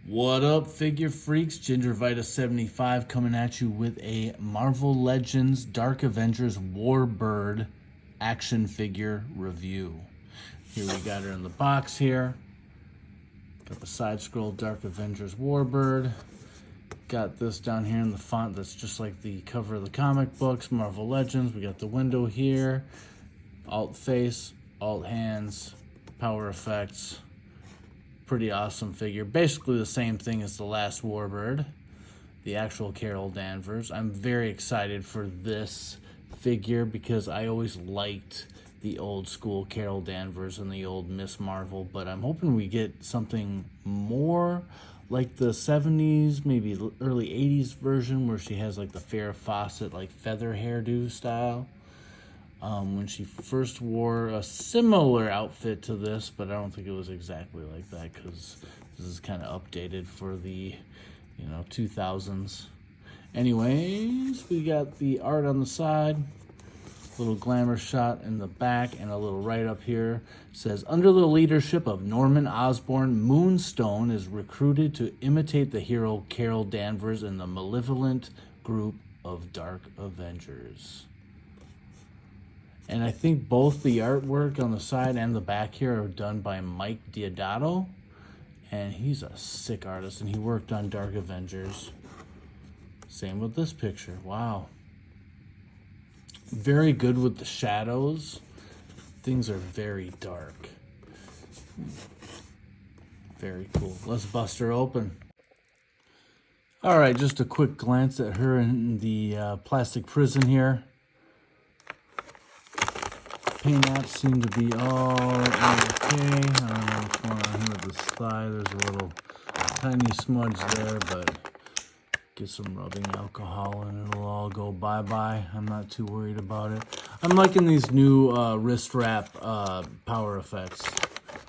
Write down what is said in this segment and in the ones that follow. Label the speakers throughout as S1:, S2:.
S1: What up, figure freaks? Gingervita75 coming at you with a Marvel Legends Dark Avengers WARBIRD action figure review. Here we got her in the box here. Got the side scroll Dark Avengers WARBIRD. Got this down here in the font that's just like the cover of the comic books, Marvel Legends. We got the window here, alt face, alt hands, power effects. Pretty awesome figure. Basically the same thing as the last WARBIRD, the actual Carol Danvers. I'm very excited for this figure because I always liked the old school Carol Danvers and the old Miss Marvel, but I'm hoping we get something more like the 70s, maybe early 80s version where she has like the Farrah Fawcett like feather hairdo style. When she first wore a similar outfit to this, but I don't think it was exactly like that because this is kind of updated for the 2000s. Anyways, we got the art on the side, little glamour shot in the back, and a little write-up here. It says, under the leadership of Norman Osborn, Moonstone is recruited to imitate the hero Carol Danvers in the malevolent group of Dark Avengers. And I think both the artwork on the side and the back here are done by Mike Diodato. And he's a sick artist, and he worked on Dark Avengers. Same with this picture. Wow. Very good with the shadows. Things are very dark. Very cool. Let's bust her open. All right, just a quick glance at her in the plastic prison here. Paint apps seem to be all okay. I don't know what's going on here with this thigh. There's a little tiny smudge there, but get some rubbing alcohol and it'll all go bye-bye. I'm not too worried about it. I'm liking these new wrist wrap power effects.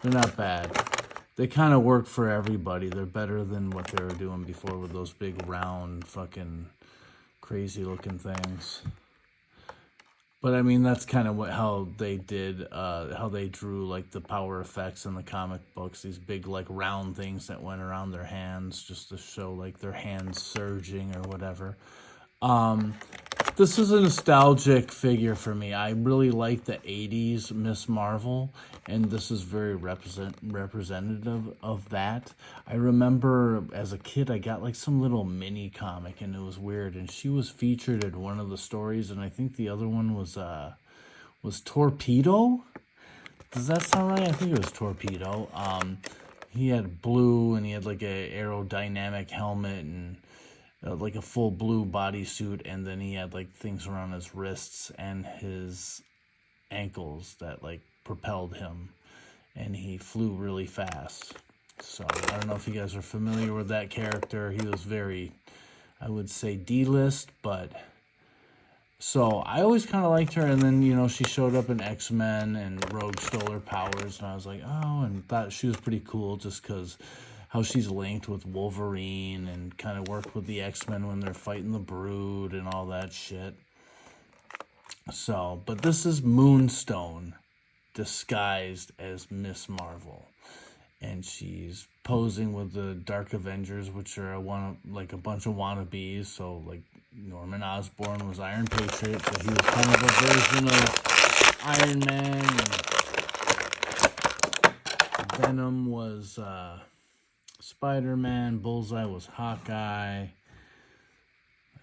S1: They're not bad. They kind of work for everybody. They're better than what they were doing before with those big round fucking crazy looking things. But I mean, that's kind of how they did, how they drew like the power effects in the comic books. These big like round things that went around their hands just to show like their hands surging or whatever. This is a nostalgic figure for me. I really like the 80s Miss Marvel, and this is very representative of that. I remember as a kid, I got like some little mini comic, and it was weird, and she was featured in one of the stories, and I think the other one was Torpedo? Does that sound right? I think it was Torpedo. He had blue, and he had like a aerodynamic helmet, and like a full blue bodysuit, and then he had like things around his wrists and his ankles that like propelled him, and he flew really fast. So I don't know if you guys are familiar with that character. He was very, I would say, D-list, but so I always kind of liked her. And then she showed up in X-Men, and Rogue stole her powers, and I was like, oh, and thought she was pretty cool just because how she's linked with Wolverine and kind of worked with the X-Men when they're fighting the Brood and all that shit. So, but this is Moonstone disguised as Miss Marvel. And she's posing with the Dark Avengers, which are a bunch of wannabes. So, like, Norman Osborn was Iron Patriot, so he was kind of a version of Iron Man. And Venom was Spider-Man, Bullseye was Hawkeye. I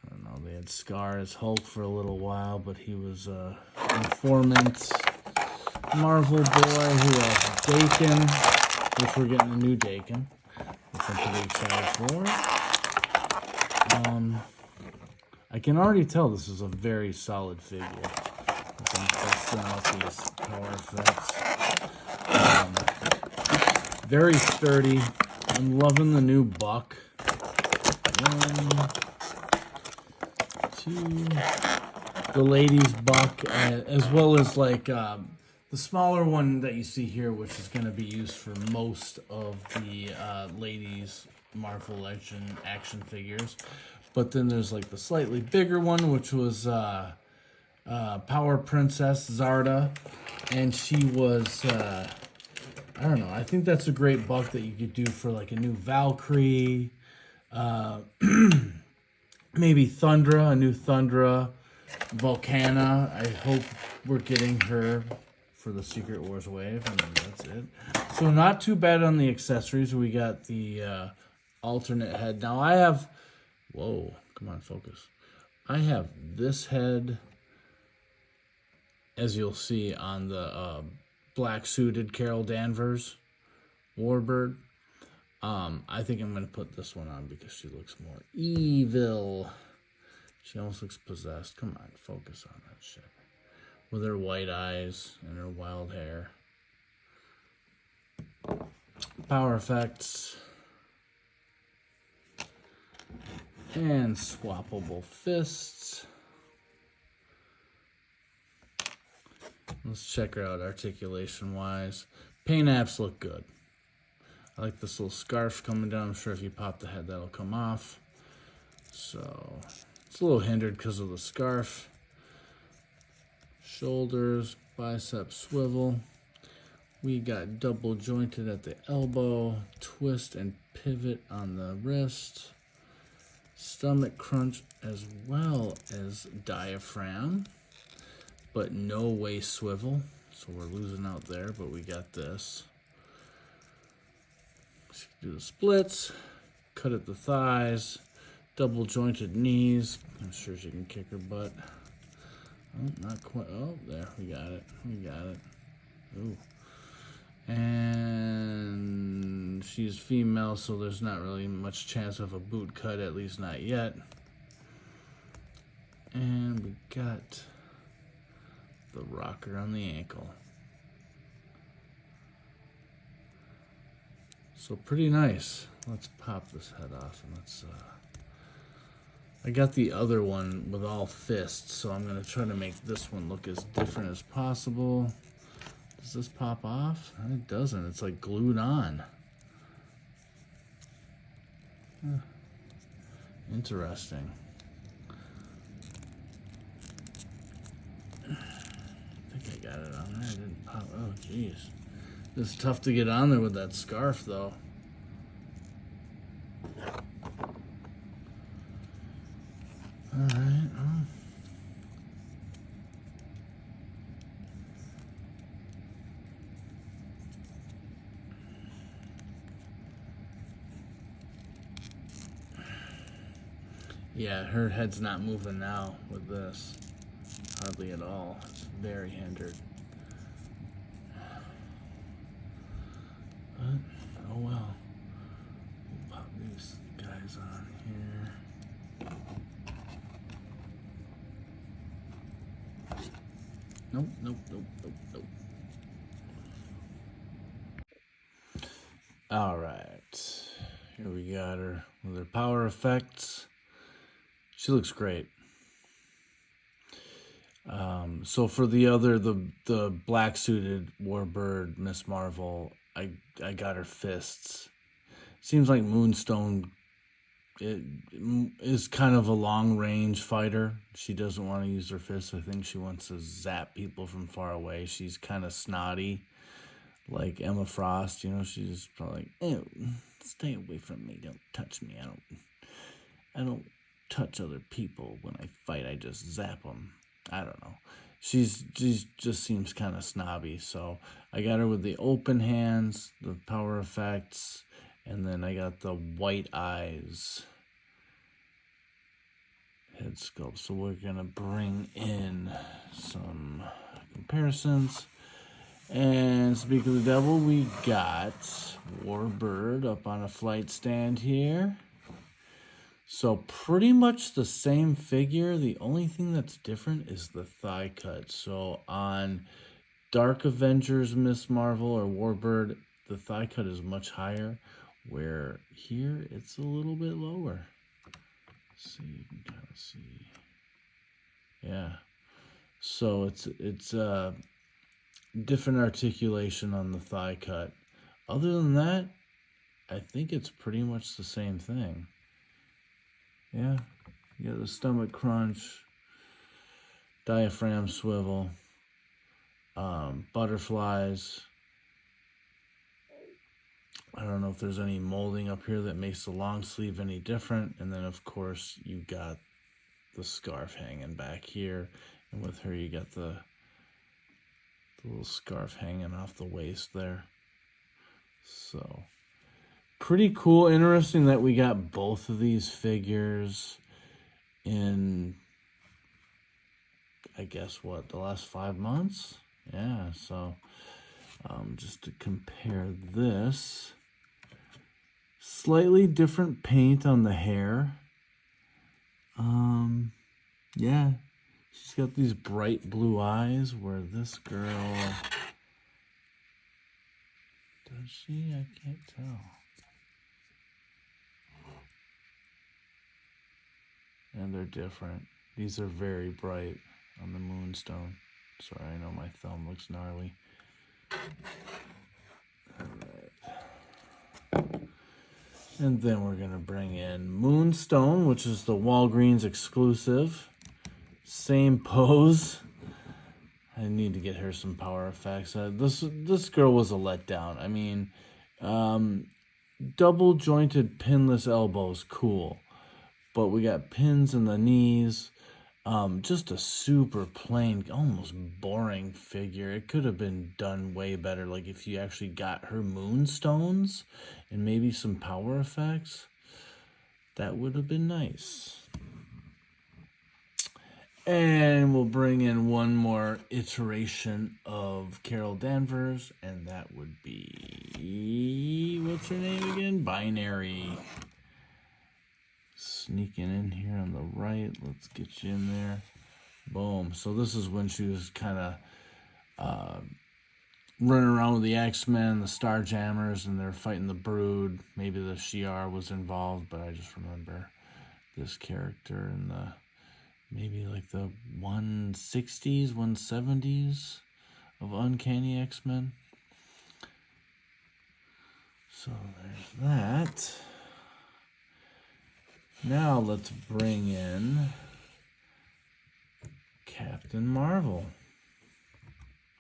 S1: don't know, they had Scar as Hulk for a little while, but he was informant. Marvel Boy, who else? Dakin, which we're getting a new Dakin, which I'm pretty excited for. I can already tell this is a very solid figure. I'm testing out these power effects. Very sturdy. I'm loving the new buck. 1, 2, the ladies buck, as well as like the smaller one that you see here, which is going to be used for most of the ladies Marvel Legend action figures. But then there's like the slightly bigger one, which was Power Princess Zarda, and she was I don't know. I think that's a great buck that you could do for like a new Valkyrie, maybe Thundra, a new Thundra, Volcana. I hope we're getting her for the Secret Wars wave, and then that's it. So not too bad on the accessories. We got the alternate head. Now I have, whoa, come on, focus. I have this head, as you'll see on the black suited Carol Danvers Warbird. I think I'm going to put this one on because she looks more evil. She almost looks possessed. Come on, focus on that shit. With her white eyes and her wild hair. Power effects. And swappable fists. Let's check her out articulation-wise. Paint apps look good. I like this little scarf coming down. I'm sure if you pop the head, that'll come off. So, it's a little hindered because of the scarf. Shoulders, bicep swivel. We got double jointed at the elbow. Twist and pivot on the wrist. Stomach crunch as well as diaphragm. But no waist swivel. So we're losing out there, but we got this. She can do the splits, cut at the thighs, double jointed knees. I'm sure she can kick her butt. Oh, not quite. Oh, there, we got it. We got it. Ooh. And she's female, so there's not really much chance of a boot cut, at least not yet. And we got the rocker on the ankle. So pretty nice. Let's pop this head off and let's I got the other one with all fists, so I'm gonna try to make this one look as different as possible. Does this pop off? It doesn't. It's like glued on. Interesting. I think I got it on there. It didn't pop. Oh, jeez. It's tough to get on there with that scarf, though. All right. Yeah, her head's not moving now with this. Hardly at all. It's very hindered. But, oh well. We'll pop these guys on here. Nope, nope, nope, nope, nope. Alright. Here we got her with her power effects. She looks great. So for the other, the black suited Warbird Miss Marvel, I got her fists. Seems like Moonstone is kind of a long range fighter. She doesn't want to use her fists. I think she wants to zap people from far away. She's kind of snotty, like Emma Frost. You know, she's probably like, ew, stay away from me. Don't touch me. I don't touch other people. When I fight, I just zap them. I don't know. She's just seems kind of snobby. So I got her with the open hands, the power effects, and then I got the white eyes head sculpt. So we're gonna bring in some comparisons. And speak of the devil, we got WARBIRD up on a flight stand here. So pretty much the same figure. The only thing that's different is the thigh cut. So on Dark Avengers Miss Marvel or WARBIRD, the thigh cut is much higher, where here it's a little bit lower. Let's see, you can kind of see. Yeah. So it's different articulation on the thigh cut. Other than that, I think it's pretty much the same thing. Yeah, you got the stomach crunch, diaphragm swivel, butterflies, I don't know if there's any molding up here that makes the long sleeve any different. And then, of course, you got the scarf hanging back here. And with her, you got the little scarf hanging off the waist there. So, pretty cool. Interesting that we got both of these figures in, I guess, what, the last 5 months? Yeah, so just to compare this. Slightly different paint on the hair. Yeah, she's got these bright blue eyes, where this girl, does she? I can't tell. And they're different. These are very bright on the Moonstone. Sorry, I know my thumb looks gnarly. All right. And then we're gonna bring in Moonstone, which is the Walgreens exclusive. Same pose. I need to get her some power effects. This girl was a letdown. I mean, double jointed pinless elbows, cool. But we got pins in the knees. Just a super plain, almost boring figure. It could have been done way better. Like if you actually got her moonstones and maybe some power effects, that would have been nice. And we'll bring in one more iteration of Carol Danvers, and that would be, what's her name again? Binary. Sneaking in here on the right. Let's get you in there. Boom. So this is when she was kind of running around with the X-Men, the Starjammers, and they're fighting the Brood. Maybe the Shi'ar was involved, but I just remember this character in the maybe like the 160s, 170s of Uncanny X-Men. So there's that. Now let's bring in Captain Marvel.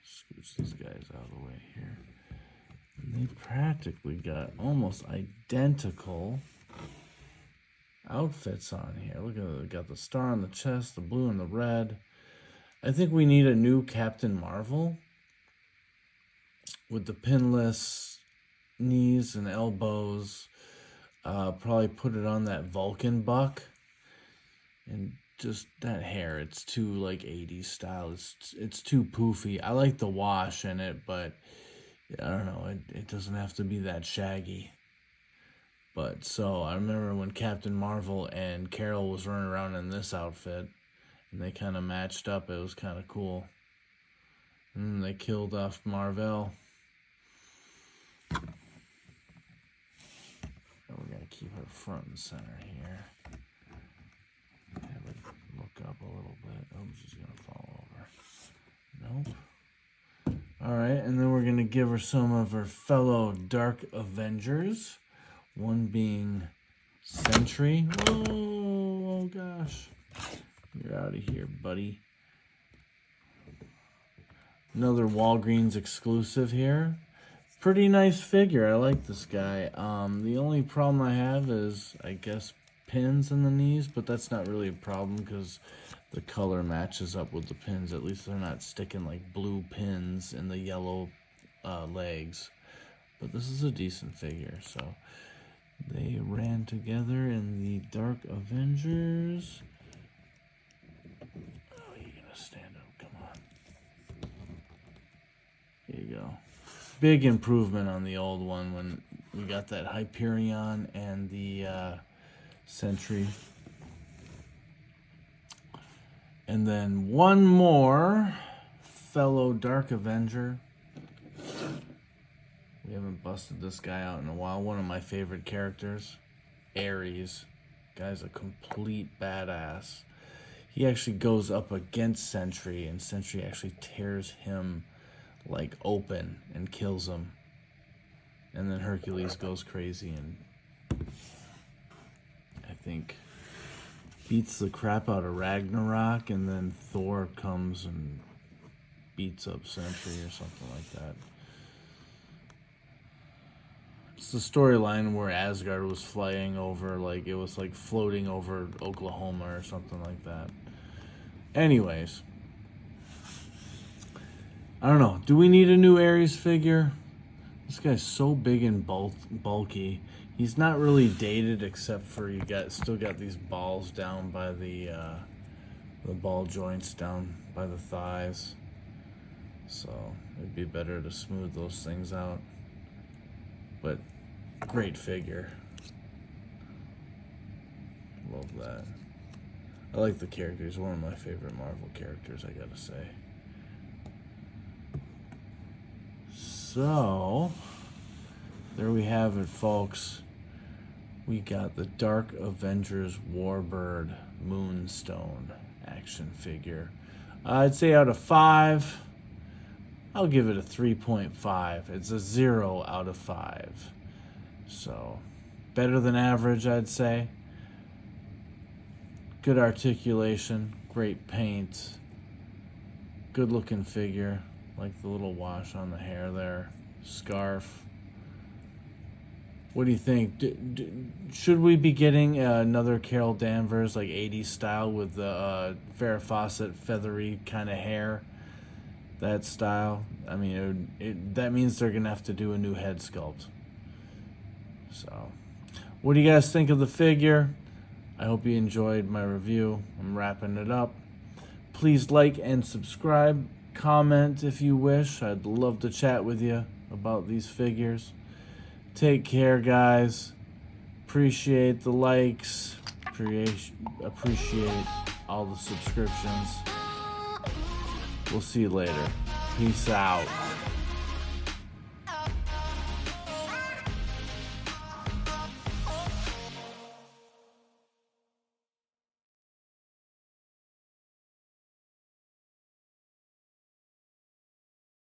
S1: Scooch these guys out of the way here. And they practically got almost identical outfits on here. Look at it. They got the star on the chest, the blue and the red. I think we need a new Captain Marvel with the pinless knees and elbows. Probably put it on that Vulcan buck, and just that hair, it's too like 80s style. It's too poofy. I like the wash in it, but I don't know, it doesn't have to be that shaggy. But so I remember when Captain Marvel and Carol was running around in this outfit, and they kind of matched up. It was kind of cool. And then they killed off Marvel. We're going to keep her front and center here. Have it look up a little bit. Oh, she's going to fall over. Nope. All right, and then we're going to give her some of her fellow Dark Avengers. One being Sentry. Oh gosh. You're out of here, buddy. Another Walgreens exclusive here. Pretty nice figure. I like this guy. The only problem I have is, I guess, pins in the knees, but that's not really a problem because the color matches up with the pins. At least they're not sticking like blue pins in the yellow legs. But this is a decent figure. So they ran together in the Dark Avengers. Oh, you're gonna stand up. Come on. Here you go. Big improvement on the old one when we got that Hyperion and the Sentry. And then one more fellow Dark Avenger. We haven't busted this guy out in a while. One of my favorite characters, Ares. Guy's a complete badass. He actually goes up against Sentry, and Sentry actually tears him like open and kills him. And then Hercules goes crazy and I think beats the crap out of Ragnarok, and then Thor comes and beats up Sentry or something like that. It's the storyline where Asgard was flying over, like it was like floating over Oklahoma or something like that. Anyways, I don't know. Do we need a new Ares figure? This guy's so big and bulky. He's not really dated except for still got these balls down by the ball joints down by the thighs. So it'd be better to smooth those things out. But great figure. Love that. I like the character. He's one of my favorite Marvel characters, I gotta say. So, there we have it, folks. We got the Dark Avengers WARBIRD Moonstone action figure. I'd say out of 5, I'll give it a 3.5. It's a 0 out of 5. So, better than average, I'd say. Good articulation, great paint, good looking figure. Like the little wash on the hair there, scarf. What do you think? Should we be getting another Carol Danvers, like 80s style with the Farrah Fawcett feathery kind of hair? That style? I mean, that means they're going to have to do a new head sculpt. So, what do you guys think of the figure? I hope you enjoyed my review. I'm wrapping it up. Please like and subscribe. Comment if you wish. I'd love to chat with you about these figures. Take care, guys. Appreciate the likes. Appreciate all the subscriptions. We'll see you later. Peace out.